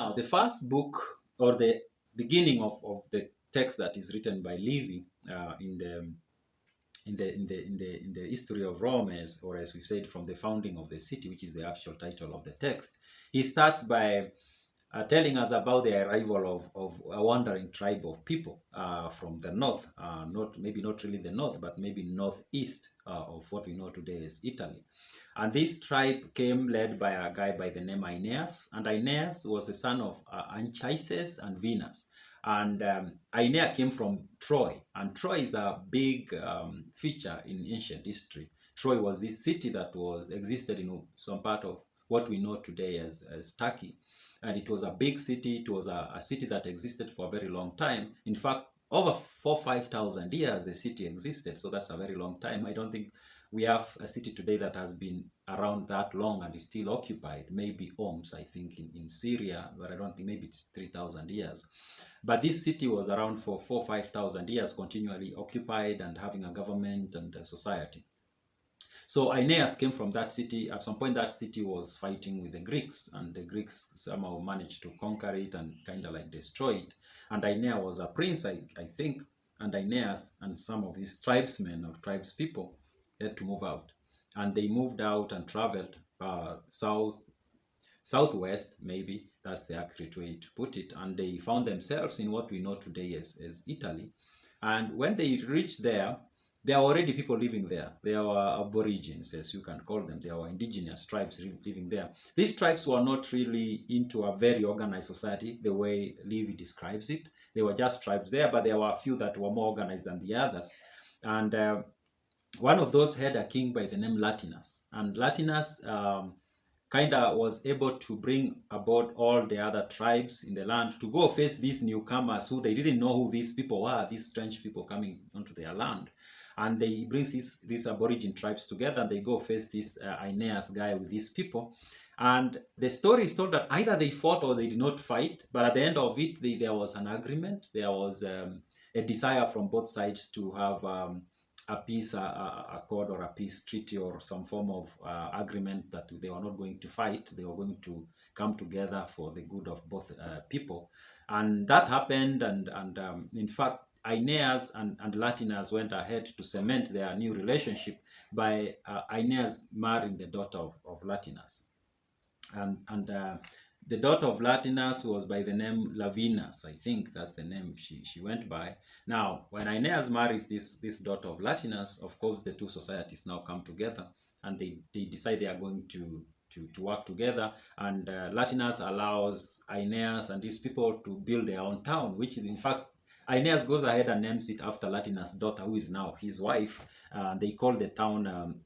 Now, the first book or the beginning of the text that is written by Livy in the history of Rome, as we said, from the founding of the city, which is the actual title of the text, he starts by telling us about the arrival of a wandering tribe of people from the north, maybe not really the north, but maybe northeast of what we know today as Italy. And this tribe came led by a guy by the name Aeneas, and Aeneas was the son of Anchises and Venus. And Aeneas came from Troy, and Troy is a big feature in ancient history. Troy was this city that existed in some part of what we know today as Turkey. And it was a big city. It was a city that existed for a very long time. In fact, over 5,000 years, the city existed. So that's a very long time. I don't think we have a city today that has been around that long and is still occupied. Maybe Homs, I think, in Syria, but I don't think, maybe it's 3,000 years. But this city was around for 5,000 years, continually occupied and having a government and a society. So Aeneas came from that city. At some point, that city was fighting with the Greeks, and the Greeks somehow managed to conquer it and kind of like destroy it. And Aeneas was a prince, I think, and Aeneas and some of his tribesmen or tribespeople had to move out. And they moved out and traveled southwest, maybe that's the accurate way to put it, and they found themselves in what we know today as Italy. And when they reached there were already people living there. There were aborigines, as you can call them. There were indigenous tribes living there. These tribes were not really into a very organized society the way Livy describes it. They were just tribes there, but there were a few that were more organized than the others. And one of those had a king by the name Latinus. And Latinus kind of was able to bring aboard all the other tribes in the land to go face these newcomers who they didn't know who these people were, these strange people coming onto their land. And they brings these aborigine tribes together, and they go face this Aeneas guy with these people. And the story is told that either they fought or they did not fight, but at the end of it, there was an agreement. There was a desire from both sides to have a peace accord or a peace treaty or some form of agreement that they were not going to fight. They were going to come together for the good of both people. And that happened, and in fact, Aeneas and Latinus went ahead to cement their new relationship by Aeneas marrying the daughter of Latinus. And the daughter of Latinus was by the name Lavinus. I think that's the name she went by. Now, when Aeneas marries this daughter of Latinus, of course, the two societies now come together, and they decide they are going to work together. And Latinus allows Aeneas and these people to build their own town, which in fact, Aeneas goes ahead and names it after Latinus' daughter, who is now his wife. They call the town,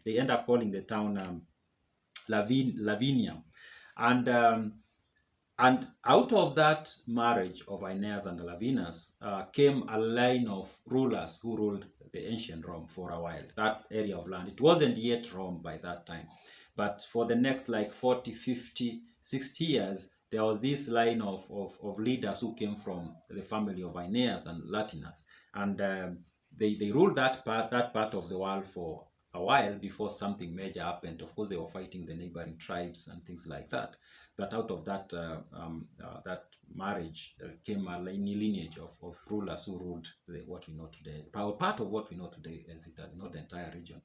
they end up calling the town Lavinium. And out of that marriage of Aeneas and Lavinus came a line of rulers who ruled the ancient Rome for a while, that area of land. It wasn't yet Rome by that time. But for the next like 40, 50, 60 years, there was this line of leaders who came from the family of Aeneas and Latinus. And they ruled that part of the world for a while before something major happened. Of course, they were fighting the neighboring tribes and things like that. But out of that marriage came a lineage of rulers who ruled what we know today, part of what we know today as Italy, not the entire region.